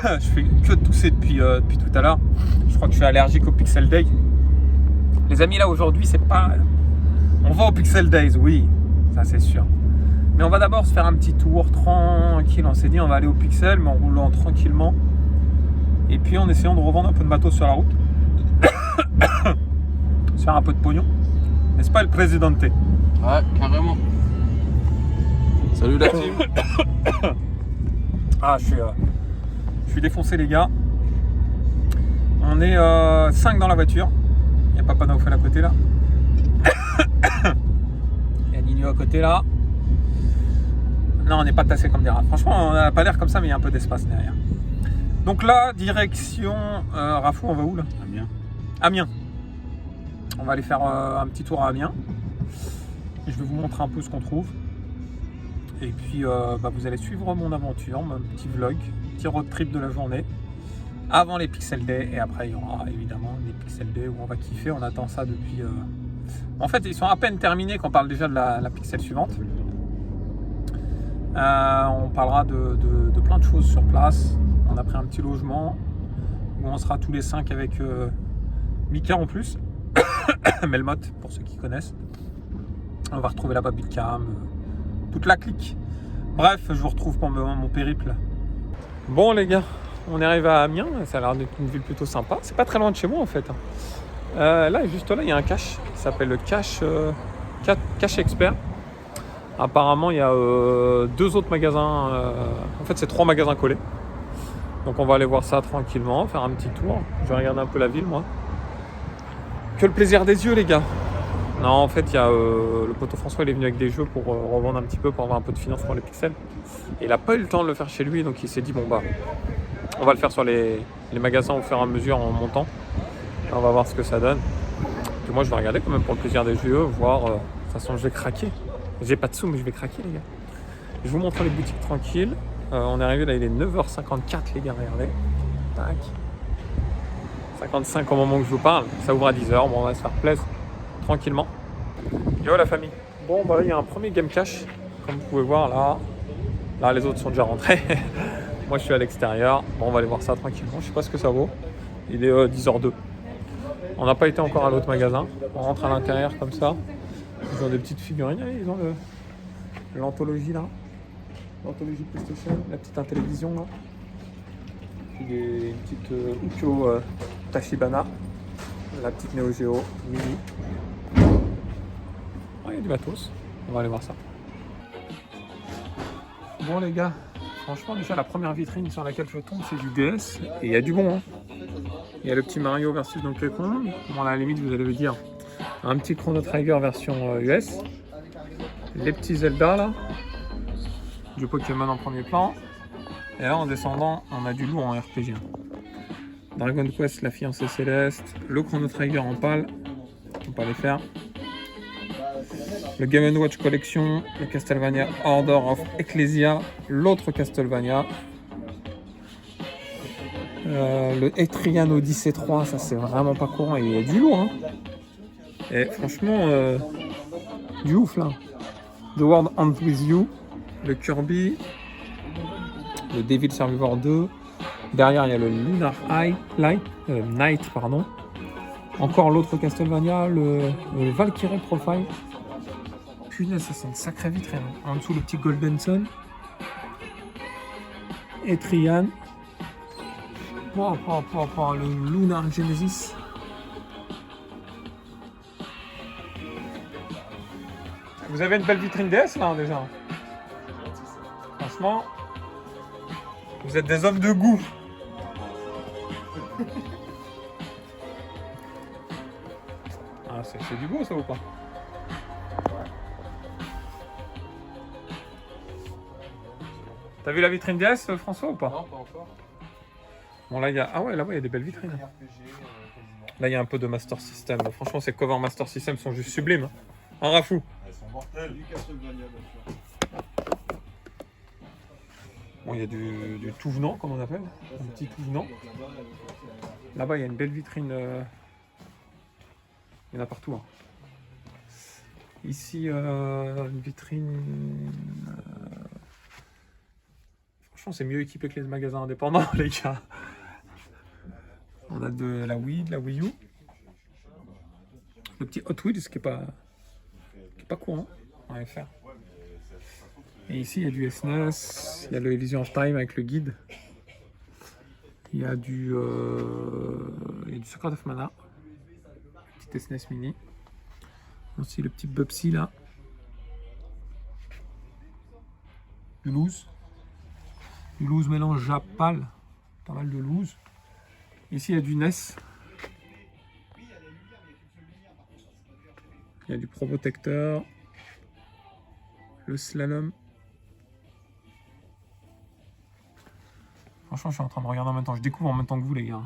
Je fais que tousser depuis tout à l'heure. Je crois que je suis allergique au Pixel Day. Les amis, là aujourd'hui, c'est pas. On va au Pixel Days, oui, ça c'est sûr. Mais on va d'abord se faire un petit tour tranquille. On s'est dit, on va aller au Pixel, mais en roulant tranquillement. Et puis en essayant de revendre un peu de matos sur la route. Se faire un peu de pognon. N'est-ce pas, le Presidente? Ouais, carrément. Salut la team. Ah, je suis défoncé, les gars. On est 5 dans la voiture. Il y a Papa Naufel à côté là. Il y a Nino à côté là. Non, on n'est pas tassé comme des rats. Franchement, on n'a pas l'air comme ça, mais il y a un peu d'espace derrière. Donc là, direction Rafou, on va où là? Amiens. Amiens. On va aller faire un petit tour à Amiens. Je vais vous montrer un peu ce qu'on trouve. Et puis vous allez suivre mon aventure, mon petit vlog, petit road trip de la journée. Avant les Pixel Day, et après il y aura évidemment les Pixel Day où on va kiffer. On attend ça depuis. En fait, ils sont à peine terminés qu'on parle déjà de la Pixel suivante. On parlera de plein de choses sur place. On a pris un petit logement où on sera tous les 5 avec Mika en plus, Melmoth pour ceux qui connaissent. On va retrouver la Babicam, toute la clique. Bref, je vous retrouve pour mon périple. Bon les gars, on est arrivé à Amiens. Ça a l'air d'être une ville plutôt sympa. C'est pas très loin de chez moi en fait. Là, juste là, il y a un cache qui s'appelle le cache Expert. Apparemment, il y a 2 autres magasins. En fait, c'est 3 magasins collés. Donc, on va aller voir ça tranquillement, faire un petit tour. Je vais regarder un peu la ville, moi. Que le plaisir des yeux, les gars. Non, en fait, il y a le poteau François, il est venu avec des jeux pour revendre un petit peu, pour avoir un peu de finance pour les pixels. Et il n'a pas eu le temps de le faire chez lui, donc il s'est dit, bon, on va le faire sur les magasins au fur et à mesure en montant. Et on va voir ce que ça donne. Et moi, je vais regarder quand même pour le plaisir des yeux, voir. De toute façon, je vais craquer. J'ai pas de sous, mais je vais craquer, les gars. Je vous montre les boutiques tranquilles. On est arrivé là, il est 9h54, les gars, regardez. Tac. 55 au moment où je vous parle. Ça ouvre à 10h. Bon, on va se faire plaisir tranquillement. Yo, la famille. Bon, bah là, il y a un premier game cache. Comme vous pouvez voir, là. Là, les autres sont déjà rentrés. Moi, je suis à l'extérieur. Bon, on va aller voir ça tranquillement. Je sais pas ce que ça vaut. Il est 10h02. On n'a pas été encore à l'autre magasin. On rentre à l'intérieur comme ça. Ils ont des petites figurines. Ils ont l'anthologie là. L'anthologie PlayStation. La petite télévision là. Puis une petite Ukyo Tachibana. La petite Neo Geo mini. Il y a du matos. On va aller voir ça. Bon les gars. Franchement déjà la première vitrine sur laquelle je tombe c'est du DS. Et il y a du bon. Hein. Il y a le petit Mario versus Donkey Kong. Bon à la limite vous allez me dire. Un petit Chrono Trigger version US. Les petits Zelda là. Du Pokémon en premier plan. Et là en descendant, on a du lourd en RPG. Dragon Quest, la fiancée céleste. Le Chrono Trigger en pâle. On peut pas les faire. Le Game & Watch Collection. Le Castlevania Order of Ecclesia. L'autre Castlevania. Le Etrian Odyssey 3, ça c'est vraiment pas courant. Et il y a du lourd. Hein. Et franchement, du ouf là. The World Ends With You, le Kirby, le Devil Survivor 2. Derrière, il y a le Lunar Knight, pardon. Encore l'autre Castlevania, le Valkyrie Profile. Punaise, ça c'est une sacrée vitrine. En dessous, le petit Golden Sun. Etrian. Le Lunar Genesis. Vous avez une belle vitrine DS là déjà. Franchement, vous êtes des hommes de goût. Ah, c'est du beau ça ou pas? T'as vu la vitrine DS François ou pas? Non, pas encore. Bon là il y a. Ah ouais là-bas il y a des belles vitrines. Là il y a un peu de Master System. Franchement ces covers Master System sont juste sublimes. Un rafou. Elles sont mortelles. Du Castlevania, bien sûr. Bon, il y a du tout venant, comme on appelle, un petit tout venant. Là-bas, il y a une belle vitrine. Il y en a partout. Hein. Ici, une vitrine. Franchement, c'est mieux équipé que les magasins indépendants, les gars. On a de la Wii, de la Wii U. Le petit Hot Wheels qui est pas courant en FR. Et ici, il y a du SNES, il y a le Elysian of Time avec le guide. Il y a du Secret of Mana. Petit SNES mini. Aussi le petit Bubsy là. Du loose. Du loose mélange Japal. Pas mal de loose. Ici il y a du NES. Il y a du Probotector. Le slalom. Franchement, je suis en train de regarder en même temps. Je découvre en même temps que vous, les gars.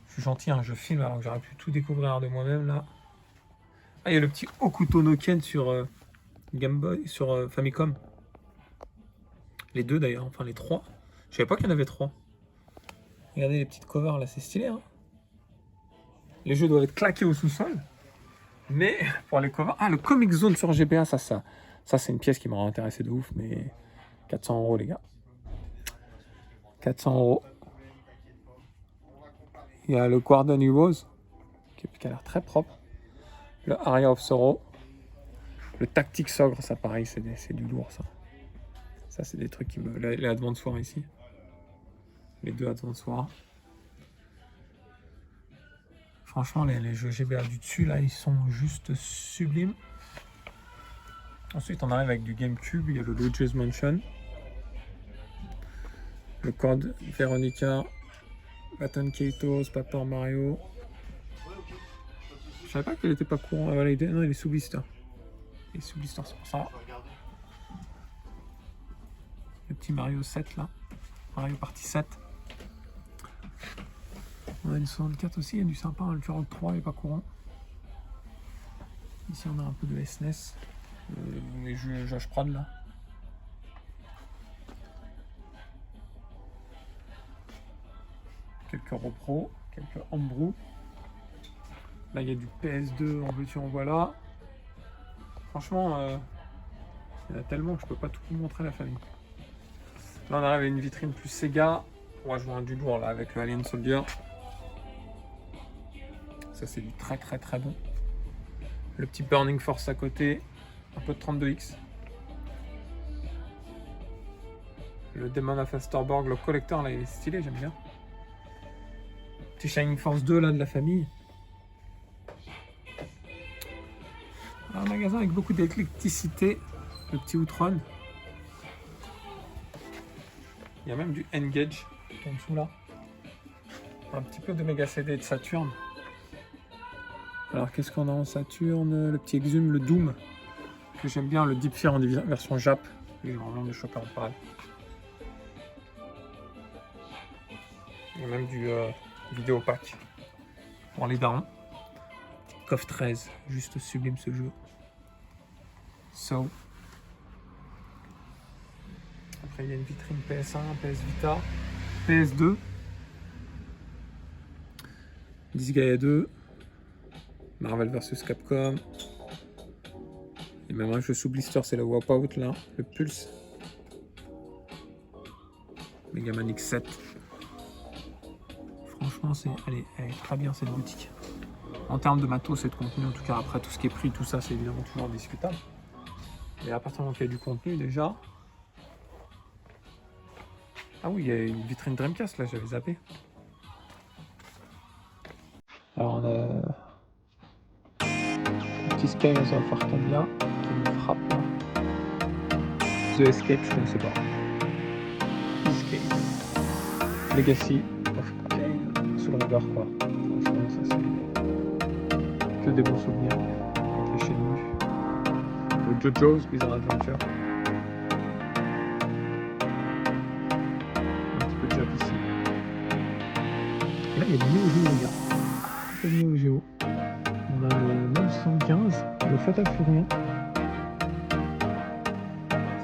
Je suis gentil, hein, je filme alors que j'aurais pu tout découvrir de moi-même là. Ah, il y a le petit Hokuto no Ken sur Game Boy, sur Famicom. Les deux d'ailleurs, enfin les trois. Je savais pas qu'il y en avait trois. Regardez les petites covers là, c'est stylé. Hein, les jeux doivent être claqués au sous-sol. Mais pour les covers. Ah, le Comic Zone sur GBA, ça c'est une pièce qui m'aurait intéressé de ouf. Mais 400 € les gars. 400 €. Il y a le Guardian Heroes qui a l'air très propre. Le Aria of Sorrow. Le Tactics Ogre, ça pareil, c'est du lourd ça. Ça c'est des trucs qui me... Les Advance Wars ici. Les deux Advance Wars. Franchement les jeux GBA du dessus là, ils sont juste sublimes. Ensuite on arrive avec du GameCube, il y a le Luigi's Mansion. Le Code Veronica. Baton Kaitos, Paper Mario. Je savais pas qu'il était pas courant. Ah, voilà, non, il est sous blister. Il est sous blister, c'est pour ça. Le petit Mario 7 là. Mario Party 7. On a une 64 aussi, il y a du sympa. Le Turok 3 il est pas courant. Ici on a un peu de SNES. Les jeux Josh Prod là. Quelques repros, quelques homebrew. Là il y a du PS2 en veux-tu en voilà. Franchement, il y en a tellement que je peux pas tout vous montrer à la famille. Là on arrive à une vitrine plus Sega. On va jouer un du lourd là avec le Alien Soldier. Ça c'est du très très très bon. Le petit Burning Force à côté. Un peu de 32X. Le Demon of Astorborg, le collector là il est stylé, j'aime bien. Petit Shining Force 2 là de la famille. Un magasin avec beaucoup d'éclecticité. Le petit Outrun. Il y a même du N-Gage en dessous là. Un petit peu de Mega CD de Saturn. Alors qu'est-ce qu'on a en Saturn? Le petit Exhume, le Doom. Que j'aime bien, le Deep Fear en version Jap. Il est vraiment de choper en parle. Il y a même du vidéo pack pour les darons. KOF 13, juste sublime ce jeu. So. Après il y a une vitrine PS1, PS Vita, PS2, Disgaea 2, Marvel vs Capcom. Et même un jeu sous blister, c'est le Wipeout là, le Pulse. Mega Man X7. Franchement, elle est très bien cette boutique. En termes de matos et de contenu, en tout cas, après tout ce qui est prix, tout ça, c'est évidemment toujours discutable. Et à partir du moment qu'il y a du contenu, déjà. Ah oui, il y a une vitrine Dreamcast là, j'avais zappé. Alors, on a le petit Skies of Arcadia qui me frappe là. The Escape, je connaissais pas. Escape. Legacy of Kane, sous le regard quoi. Franchement, ça c'est que des bons souvenirs avec les Shenmue. Le JoJo's Bizarre Adventure. Un petit peu de Jap ici. Et là il y a du Neo Geo les gars. Le Neo Geo. On a le 915, le Fatal Fury.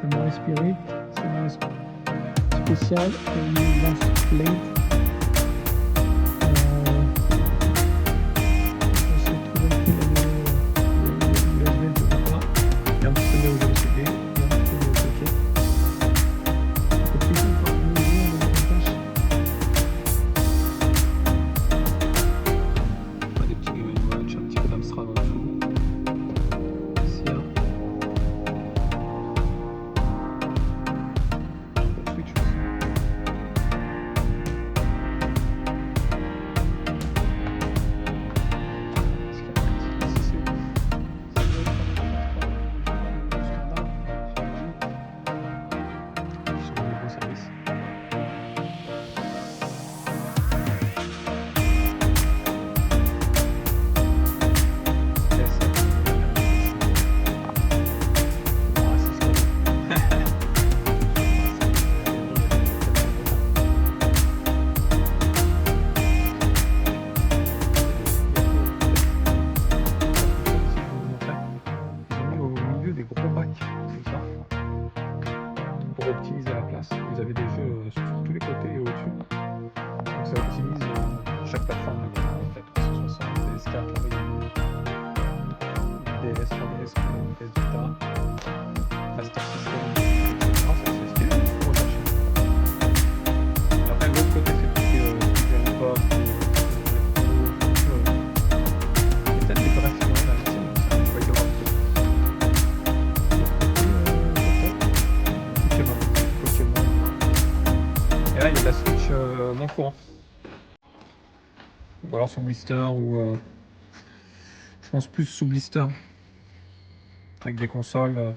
Samurai Spirit, Samurai Spécial, le Last Blade. alors sous blister ou je pense plus sous blister avec des consoles,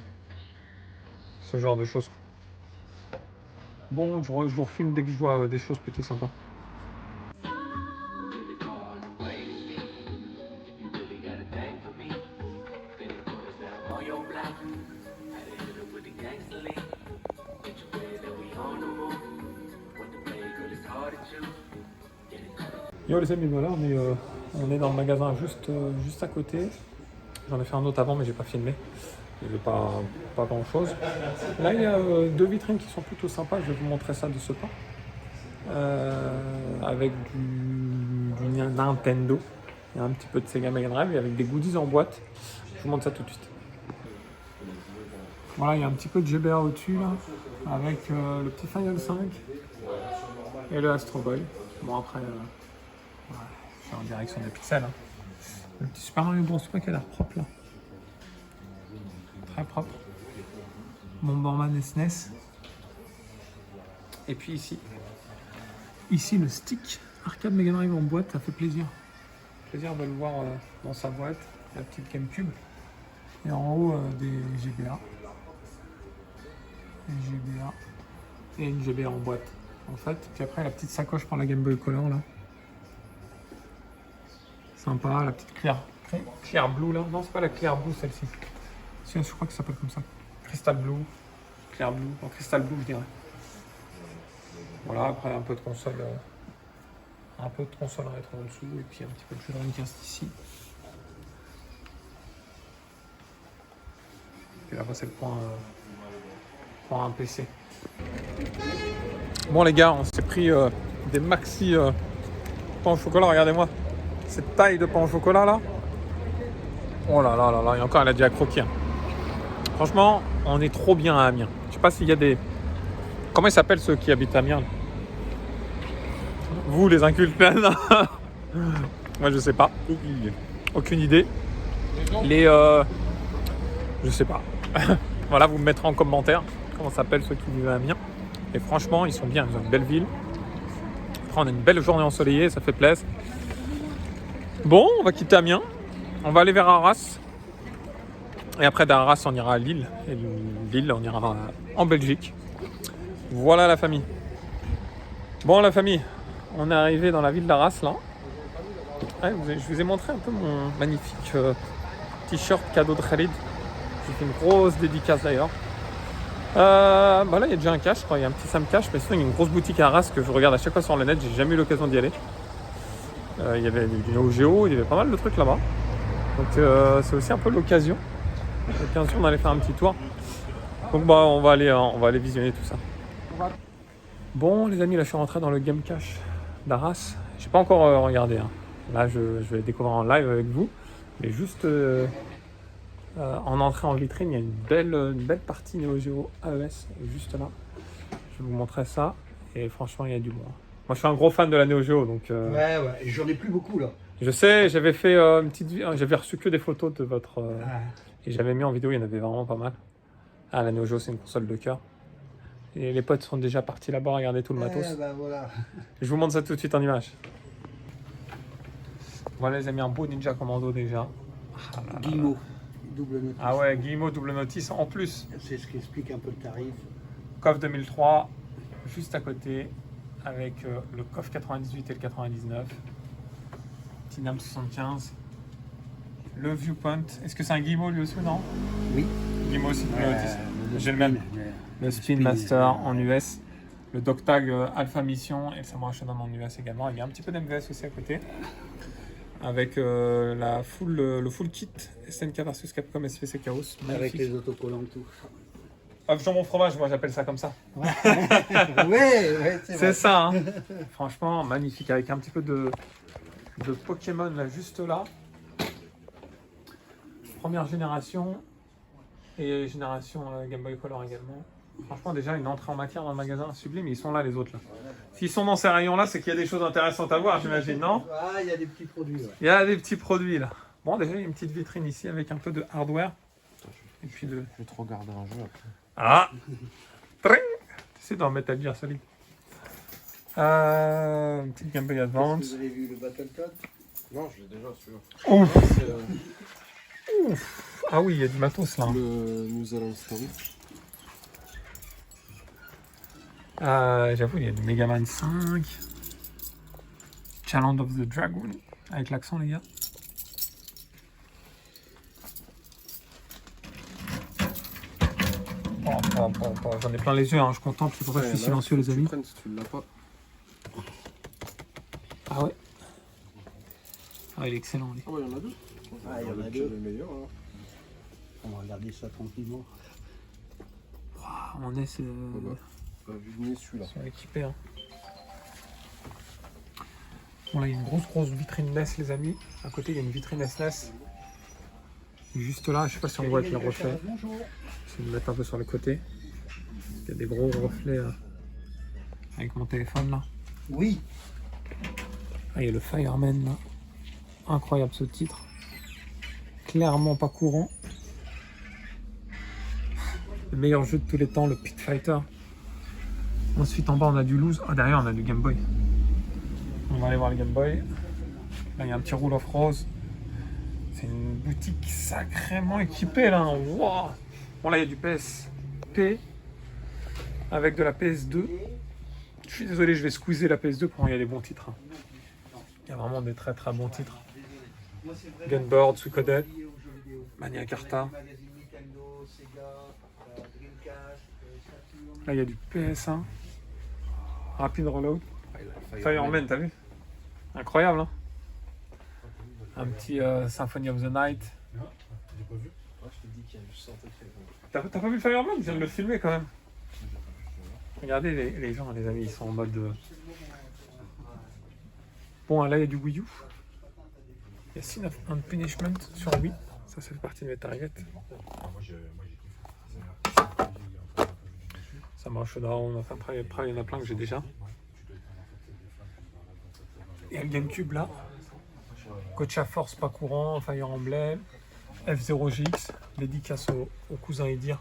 ce genre de choses. Bon, je vous refilme dès que je vois des choses plutôt sympas. Yo les amis, voilà, on est dans le magasin juste à côté. J'en ai fait un autre avant mais j'ai pas filmé. Il n'y avait pas grand chose. Là il y a deux vitrines qui sont plutôt sympas, je vais vous montrer ça de ce pas. Avec du Nintendo. Il y a un petit peu de Sega Mega Drive et avec des goodies en boîte. Je vous montre ça tout de suite. Voilà, il y a un petit peu de GBA au-dessus là, avec le petit Final 5 et le Astro Boy. Bon après, ouais, je suis en direction des pixels. Hein. Le petit Super Mario Bros. Qui a l'air propre là. Très propre. Mon Bomberman SNES. Et puis ici le stick arcade Mega Drive en boîte, ça fait plaisir. Plaisir de le voir dans sa boîte, la petite GameCube. Et en haut des GBA. Et une GBA en boîte en fait. Puis après la petite sacoche pour la Game Boy Color là. Sympa, la petite Clear Blue là. Non, c'est pas la Clear Blue celle-ci. Si, je crois que ça s'appelle comme ça. Crystal Blue, Clear Blue, non, Crystal Blue je dirais. Voilà, après un peu de console rétro en dessous et puis un petit peu de jeu de Dreamcast ici. Et là-bas c'est le point un PC. Bon les gars, on s'est pris des maxi pain au chocolat, regardez-moi. Cette taille de pain au chocolat là. Oh là là là là, et encore elle a déjà croqué. Hein. Franchement, on est trop bien à Amiens. Je sais pas s'il y a des... Comment ils s'appellent ceux qui habitent à Amiens? Vous les incultes. Moi je sais pas. Aucune idée. Je sais pas. Voilà, vous me mettrez en commentaire comment s'appellent ceux qui vivent à Amiens. Et franchement, ils sont bien, ils ont une belle ville. Après, on a une belle journée ensoleillée, ça fait plaisir. Bon, on va quitter Amiens. On va aller vers Arras. Et après d'Arras, on ira à Lille. Et Lille, on ira en Belgique. Voilà la famille. Bon la famille, on est arrivé dans la ville d'Arras là. Ouais, je vous ai montré un peu mon magnifique t-shirt cadeau de Khalid. J'ai fait une grosse dédicace d'ailleurs. Là il y a déjà un cash, je crois, il y a un petit Sam Cash, mais sinon il y a une grosse boutique à Arras que je regarde à chaque fois sur le net, j'ai jamais eu l'occasion d'y aller. Il y avait du Neo Geo, il y avait pas mal de trucs là-bas. Donc c'est aussi un peu l'occasion d'aller faire un petit tour. Donc bah on va aller visionner tout ça. Bon les amis, là je suis rentré dans le Game Cache d'Arras. J'ai pas encore regardé. Hein. Là je vais découvrir en live avec vous. Mais juste en entrée en vitrine, il y a une belle partie Neo Geo AES juste là. Je vais vous montrer ça. Et franchement il y a du bon. Moi je suis un gros fan de la Neo Geo. Donc, ouais, j'en ai plus beaucoup là. Je sais, j'avais fait une petite vidéo, j'avais reçu que des photos de votre... Et j'avais mis en vidéo, il y en avait vraiment pas mal. Ah, la Neo Geo, c'est une console de cœur. Et les potes sont déjà partis là-bas regarder tout le matos. Bah, voilà. Je vous montre ça tout de suite en image. Voilà les amis, un beau Ninja Commando déjà. Guillemot, double notice. Ah ouais, Guillemot, double notice en plus. C'est ce qui explique un peu le tarif. KOF 2003, juste à côté, avec le KOF 98 et le 99. Petit NAM 75. Le Viewpoint. Est-ce que c'est un Guillemot lui aussi ou non? Oui. Guillemot aussi, j'ai le même. Le Spin Master en US. Le Dogtag Alpha Mission et le Samurai Shodown en US également. Il y a un petit peu d'MVS aussi à côté. Avec le full kit SNK vs Capcom SVC Chaos. Avec les autocollants tout. Jambon fromage, moi j'appelle ça comme ça. Ouais, c'est ça. Hein. Franchement, magnifique. Avec un petit peu de Pokémon là, juste là. Première génération et génération Game Boy Color également. Franchement, déjà une entrée en matière dans le magasin sublime. Ils sont là les autres là. S'ils sont dans ces rayons là, c'est qu'il y a des choses intéressantes à voir, j'imagine, non? Ah, il y a des petits produits. Ouais. Il y a des petits produits là. Bon, déjà il y a une petite vitrine ici avec un peu de hardware. Et puis de... Je vais trop regarder un jeu après. Ah. Tring. Tu sais dans Metal Gear Solid. Petite Game Boy Advance. Vous avez vu le Battletoad? Non, je l'ai déjà celui-là. Ouf, C'est ouf. Ah oui, il y a du matos là. le New Zealand Story. J'avoue, il y a du Mega Man 5. Challenge of the Dragon. Avec l'accent, les gars. J'en ai plein les yeux, hein. Je contemple, c'est pour ça que je suis silencieux, les amis. Si tu l'as pas. Ah ouais. Ah, il est excellent, lui. Ah ouais, il y en a deux. Ah, il y en a C'est deux. les meilleurs. Hein. On va regarder ça tranquillement. Ah, on est sur Pas vu venir celui-là. équipé. Hein. Bon, là, il y a une grosse vitrine NES, les amis. À côté, il y a une vitrine SNES. Juste là, je sais pas si on voit avec les reflets. Bonjour. Je vais me mettre un peu sur le côté. Il y a des gros reflets avec mon téléphone là. Oui. Ah, il y a le Fireman là. Incroyable ce titre. Clairement pas courant. Le meilleur jeu de tous les temps, le Pit Fighter. Ensuite en bas on a du Loose. Ah, derrière on a du Game Boy. On va aller voir le Game Boy. Là il y a un petit Rule of Rose. C'est une boutique sacrément équipée là. Wow. Bon là il y a du PSP avec de la PS2. Je suis désolé, je vais squeezer la PS2 pour il y a des bons titres. Hein. Il y a vraiment des très bons titres. Gunboard, Suikoden, Mania Carta. Là il y a du PS1. Rapid Reload. Fireman, t'as vu? Incroyable, hein? Un petit Symphony of the Night. T'as pas vu Fireman? Je viens de le filmer quand même. Regardez les gens, les amis, ils sont en mode. Bon, là il y a du Wii U. Il y a Sin and Punishment sur Wii. Ça fait partie de mes targets. Samurai Showdown, enfin après il y en a plein que j'ai déjà. Il y a le GameCube là. Gotcha Force pas courant, Fire Emblem, F0GX, dédicace au cousin Edir.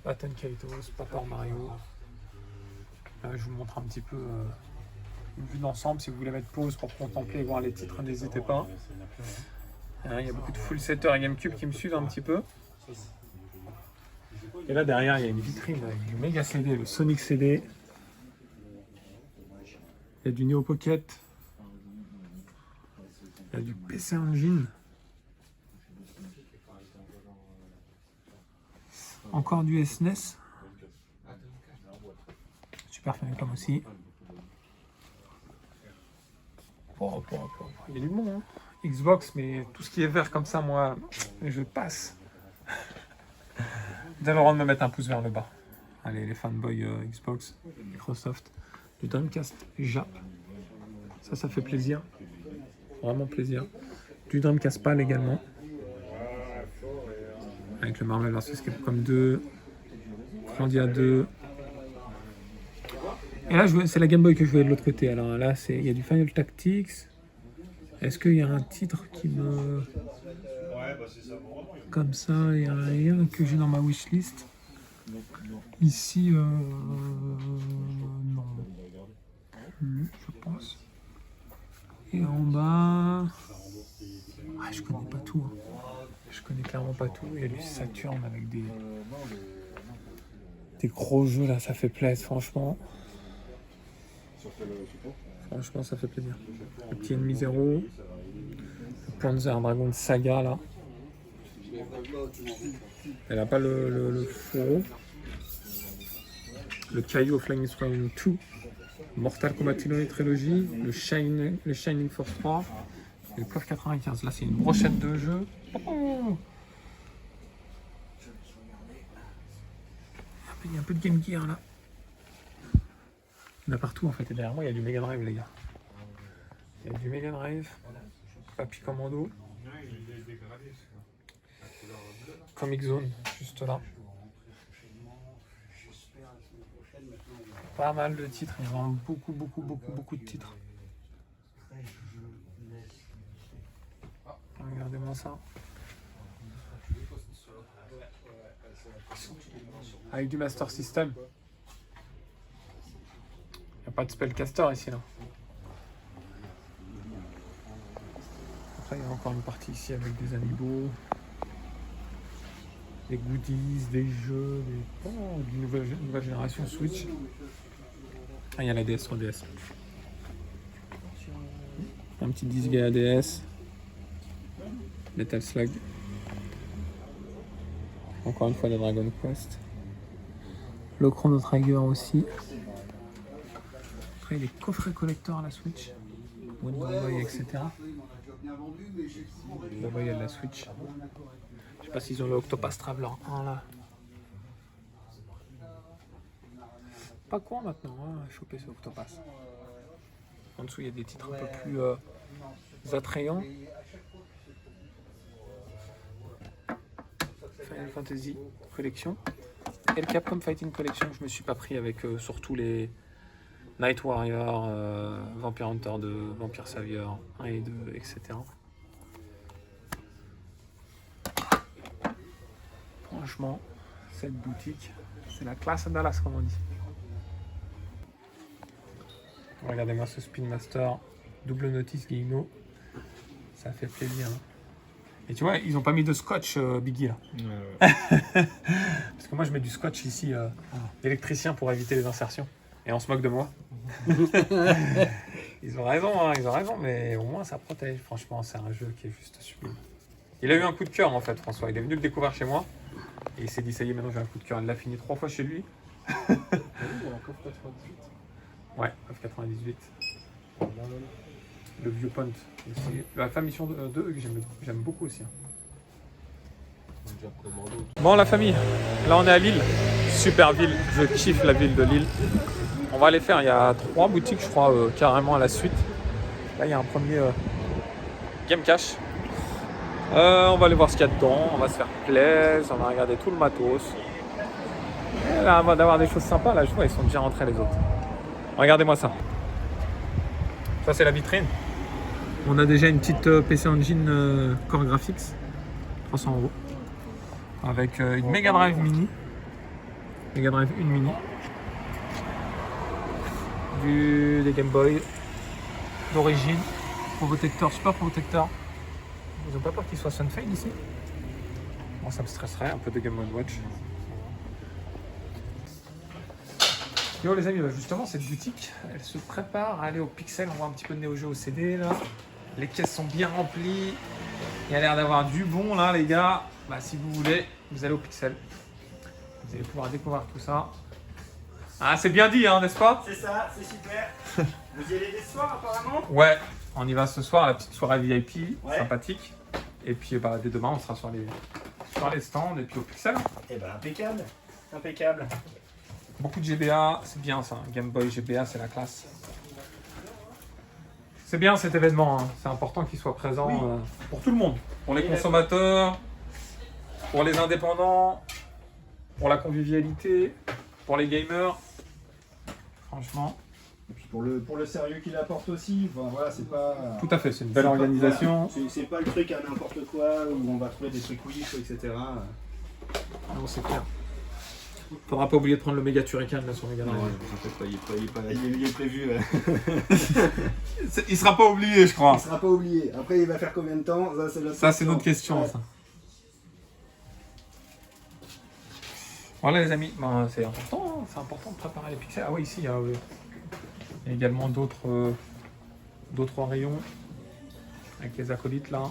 Baton Kaitos, Paper Mario. Là je vous montre un petit peu une vue d'ensemble. Si vous voulez mettre pause pour contempler et voir les titres, n'hésitez pas. Il y a beaucoup de full setters et GameCube qui me suivent un petit peu. Et là derrière il y a une vitrine avec du Mega CD, le Sonic CD. Il y a du Neo Pocket. Il y a du PC Engine. Encore du SNES. Super Famicom aussi. Il y a du bon, hein. Xbox, mais tout ce qui est vert comme ça, moi, je passe. Vous avez le droit de me mettre un pouce vers le bas. Allez, les fanboys Xbox, Microsoft, du Dreamcast Jap. Ça fait plaisir. Vraiment plaisir. Du Dreamcast PAL également. Avec le Marvel vs Capcom 2. Grandia 2. Et là, c'est la Game Boy que je voyais de l'autre côté. Alors là, il y a du Final Tactics. Est-ce qu'il y a un titre qui me... Comme ça, il n'y a rien que j'ai dans ma wishlist. Ici, non. Je pense. Et en bas... Ouais, je connais pas tout. Hein. Je connais clairement pas tout. Il y a du Saturn avec des gros jeux là, ça fait plaisir, franchement. Franchement, ça fait plaisir. Le petit Ennemi Zero. Le Panzer Dragon Saga là. Elle a pas le fourreau. Le Caillou Flying Throne 2. Mortal Kombat Trilogy. Le Shining Force 3. Et le KOF 95. Là, c'est une brochette de jeux. Oh, il y a un peu de Game Gear là. Il y en a partout en fait. Et derrière moi, il y a du Mega Drive, les gars. Il y a du Mega Drive. Papy Commando. Comic Zone, juste là. Pas mal de titres. Il y a vraiment beaucoup de titres. Regardez-moi ça. Avec du Master System. Il n'y a pas de Spellcaster ici, là. Après, il y a encore une partie ici avec des amiibo, des goodies, des jeux, d'une nouvelle génération Switch. Ah, il y a la DS 3DS. Un petit disque ADS. Metal Slug. Encore une fois, la Dragon Quest. Le Chrono Trigger aussi. Après, les coffrets collector à la Switch. Wonder Boy, etc. Là-bas, il y a de la Switch. Je sais pas s'ils ont le Octopath Traveler 1 là. Pas quoi maintenant, hein, choper ce Octopath. En dessous, il y a des titres un peu plus attrayants. Final Fantasy Collection. Et le Capcom Fighting Collection, je me suis pas pris avec surtout les Night Warrior, Vampire Hunter 2, Vampire Savior 1 et 2, etc. Franchement, cette boutique, c'est la classe à Dallas, comme on dit. Regardez-moi ce Spin Master, double notice Guillemot. Ça fait plaisir. Hein. Et tu vois, ils n'ont pas mis de scotch, Biggie, là. Parce que moi, je mets du scotch ici, électricien, pour éviter les insertions. Et on se moque de moi. Ils ont raison, mais au moins, ça protège. Franchement, c'est un jeu qui est juste sublime. Il a eu un coup de cœur, en fait, François. Il est venu le découvrir chez moi. Et il s'est dit, ça y est, maintenant j'ai un coup de cœur. Il l'a fini 3 fois chez lui. Ouais, 9,98. Le Viewpoint aussi. La Femme Mission 2 que j'aime beaucoup aussi. Bon la famille, là on est à Lille. Super ville, je kiffe la ville de Lille. On va aller faire, il y a 3 boutiques je crois carrément à la suite. Là il y a un premier Game Cash. On va aller voir ce qu'il y a dedans, on va se faire plaisir, on va regarder tout le matos. Et là, avant d'avoir des choses sympas, là je vois ils sont déjà rentrés les autres. Regardez-moi ça. Ça c'est la vitrine. On a déjà une petite PC Engine Core Graphics, 300 €. Avec une Mega Drive Mini. Mega Drive 1 Mini. Des Game Boy d'origine. Probotecteur, super probotecteur. Ils ont pas peur qu'il soit Sunfade ici? Bon, ça me stresserait, un peu de Game Watch. Yo les amis, justement cette boutique, elle se prépare à aller au Pixel. On voit un petit peu de Neo Geo au CD là. Les caisses sont bien remplies. Il y a l'air d'avoir du bon là les gars. Bah, si vous voulez, vous allez au Pixel. Vous allez pouvoir découvrir tout ça. Ah c'est bien dit hein, n'est-ce pas? C'est ça, c'est super. Vous y allez des soirs apparemment? Ouais, on y va ce soir, la petite soirée VIP, ouais. Sympathique. Et puis bah, dès demain on sera sur les stands et puis au Pixel. Eh ben impeccable, impeccable. Beaucoup de GBA, c'est bien ça. Game Boy GBA, c'est la classe. C'est bien cet événement, hein. C'est important qu'il soit présent oui. Pour tout le monde. Pour les consommateurs, pour les indépendants, pour la convivialité, pour les gamers. Franchement. Et puis pour le sérieux qu'il apporte aussi, enfin, voilà, c'est pas... Tout à fait, c'est une belle organisation. Voilà, c'est pas le truc à n'importe quoi, où on va trouver des trucs ouïs, etc. Non, c'est clair. Faudra pas oublier de prendre le méga Turrican là sur Mega Drive. Il est prévu. Ouais. Il sera pas oublié, je crois. Il sera pas oublié. Après, il va faire combien de temps? Ça, c'est notre question. Ouais. Ça. Voilà, les amis. Ben, c'est important. Hein. C'est important de préparer les pixels. Ah oui, ici, il y a également d'autres rayons avec les acolytes là.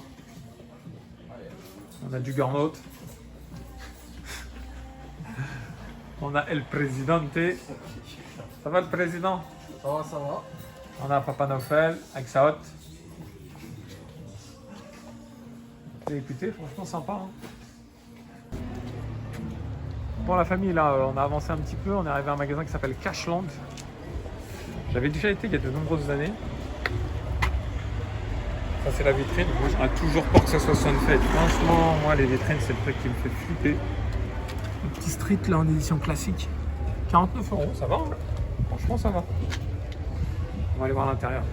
On a du Juggernaut. On a El Presidente. Ça va le président? Ça va, ça va. On a Papa Noël avec sa hotte. Écoutez, franchement sympa. Hein. Bon la famille, là, on a avancé un petit peu. On est arrivé à un magasin qui s'appelle Cashland. J'avais déjà été il y a de nombreuses années. Ça c'est la vitrine. Moi j'aurais toujours peur que ça soit Sunfade. Franchement, moi les vitrines c'est le truc qui me fait flipper. Le petit street là en édition classique. 49 €, ça va hein. Franchement ça va. On va aller voir l'intérieur.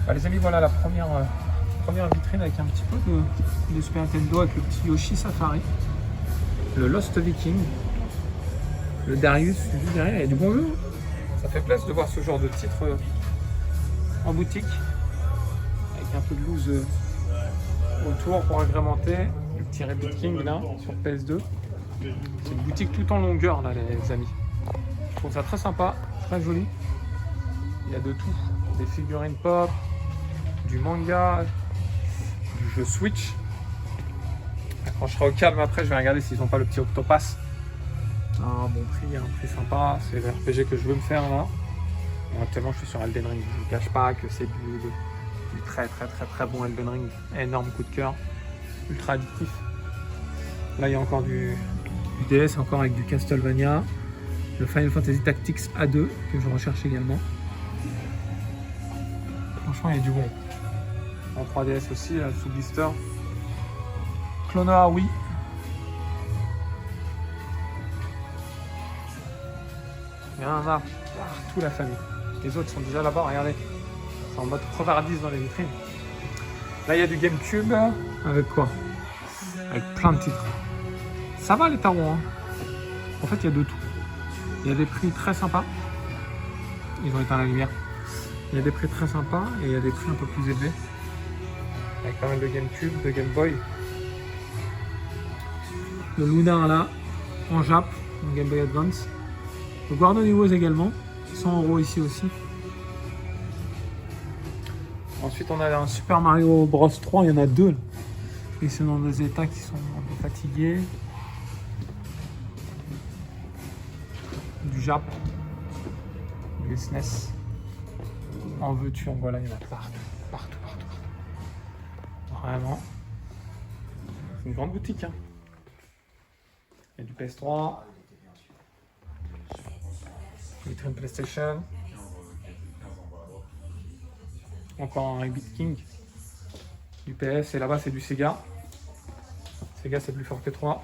Bah, les amis, voilà la première vitrine avec un petit peu de Super Nintendo avec le petit Yoshi Safari. Le Lost Viking. Le Darius, juste derrière, il y a du bon jeu. Ça fait plaisir de voir ce genre de titre en boutique. Avec un peu de loose autour pour agrémenter. Le petit Rabbit King là, sur PS2. C'est une boutique tout en longueur là, les amis. Je trouve ça très sympa, très joli. Il y a de tout. Des figurines pop, du manga, du jeu Switch. Quand je serai au calme après, je vais regarder s'ils n'ont pas le petit Octopass. Un bon prix, un prix sympa. C'est le RPG que je veux me faire là. Bon, actuellement, je suis sur Elden Ring. Je ne vous cache pas que c'est du très bon Elden Ring. Énorme coup de cœur. Ultra addictif. Là, il y a encore du DS, encore avec du Castlevania. Le Final Fantasy Tactics A2 que je recherche également. Franchement, il y a du bon. En 3DS aussi, là, sous blister. Clonoa, oui. Il y en a partout la famille. Les autres sont déjà là-bas, regardez. C'est en mode crevardise dans les vitrines. Là, il y a du GameCube. Avec quoi? Avec plein de titres. Ça va les tarots, hein. En fait, il y a de tout. Il y a des prix très sympas. Ils ont éteint la lumière. Il y a des prix très sympas et il y a des prix un peu plus élevés. Avec pas mal de GameCube, de Game Boy. Le Luna là, en Jap, en Game Boy Advance. Le Guardian Heroes également, 100 € ici aussi. Ensuite on a un Super Mario Bros 3, il y en a deux là. Et c'est dans des états qui sont un peu fatigués. Du Jap, du SNES. En veux-tu, en voilà, il y en a partout. Vraiment. C'est une grande boutique, hein. Il y a du PS3. Vitrine PlayStation. Encore un Rabbit King. Du PS et là-bas c'est du Sega. Sega c'est plus fort que 3.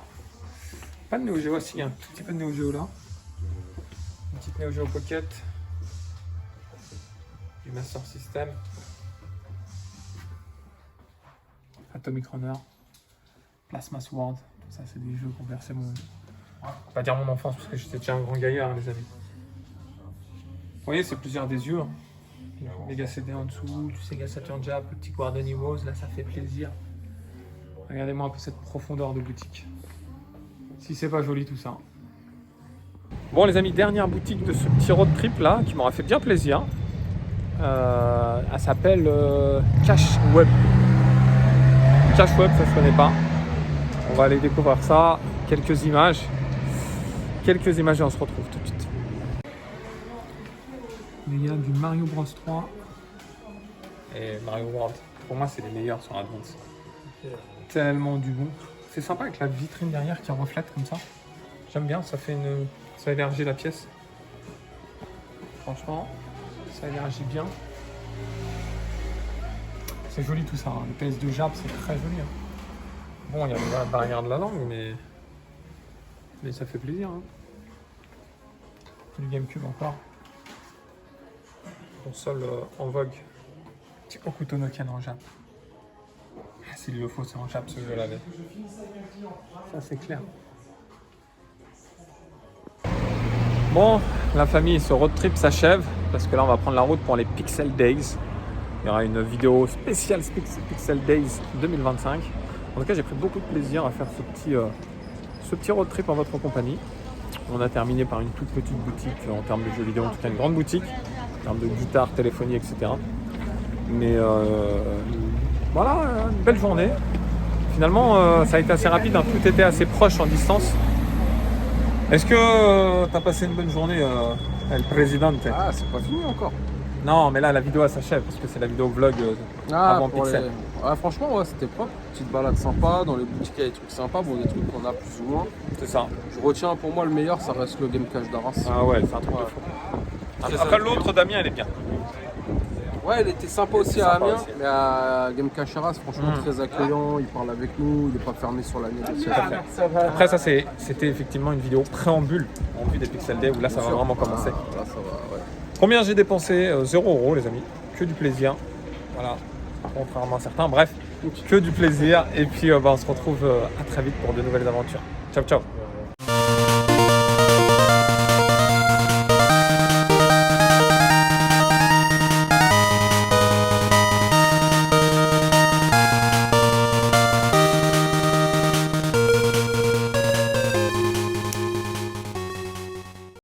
Pas de Neo Geo aussi, il y a un tout petit peu de Neo Geo là. Une petite Neo Geo Pocket. Du Master System. Atomic Runner. Plasma Sword. Ça c'est des jeux qui ont versé mon... On va pas dire mon enfance parce que j'étais déjà un grand gaillard, hein, les amis. Vous voyez, c'est plusieurs des yeux. Hein. Mega CD en dessous, du Sega Saturn Jap, le petit Guardian Heroes, là ça fait plaisir. Regardez-moi un peu cette profondeur de boutique. Si c'est pas joli tout ça. Bon les amis, dernière boutique de ce petit road trip là, qui m'aura fait bien plaisir. Elle s'appelle Cash Web. Cash Web, ça je connais pas. On va aller découvrir ça. Quelques images et on se retrouve tout de suite. Il y a du Mario Bros 3 et Mario World. Pour moi, c'est les meilleurs sur Advance. Tellement du bon. C'est sympa avec la vitrine derrière qui reflète comme ça. J'aime bien, ça élargit la pièce. Franchement, ça élargit bien. C'est joli tout ça. Hein. Le PS2 Jap, c'est très joli. Hein. Bon, il y a la barrière de la langue, mais ça fait plaisir. Hein. Du GameCube encore. Console en vogue. Petit Hokuto no Ken en Jap. Ah, s'il le faut, c'est en Jap ce que je l'avais. Ça, c'est clair. Bon, la famille, ce road trip s'achève parce que là, on va prendre la route pour les Pixel Days. Il y aura une vidéo spéciale Pixel Days 2025. En tout cas, j'ai pris beaucoup de plaisir à faire ce petit road trip en votre compagnie. On a terminé par une toute petite boutique en termes de jeux vidéo, en tout cas une grande boutique, en termes de guitare, téléphonie, etc. Mais voilà, une belle journée. Finalement, ça a été assez rapide, hein. Tout était assez proche en distance. Est-ce que tu as passé une bonne journée, El Presidente? Ah, c'est pas fini encore. Non, mais là, la vidéo s'achève parce que c'est la vidéo vlog avant Pixel. Franchement, ouais, c'était propre. Petite balade sympa. Dans les boutiques, il y a des trucs sympas. Bon, des trucs qu'on a plus ou moins. C'est ça. Je retiens pour moi le meilleur, ça reste le Game Cache d'Arras. Ah ouais, c'est un truc de fou. Après, l'autre d'Amiens, elle est bien. Ouais, elle était sympa aussi à Amiens, mais à Game Cache Arras, franchement très accueillant. Il parle avec nous, il n'est pas fermé sur la négociation. Après, ça, c'était effectivement une vidéo préambule en vue des Pixel Day où là, ça va vraiment commencer. Là, ça va, ouais. Combien j'ai dépensé? 0 €, les amis. Que du plaisir. Voilà. Contrairement à certains. Bref, que du plaisir. Et puis, on se retrouve à très vite pour de nouvelles aventures. Ciao, ciao.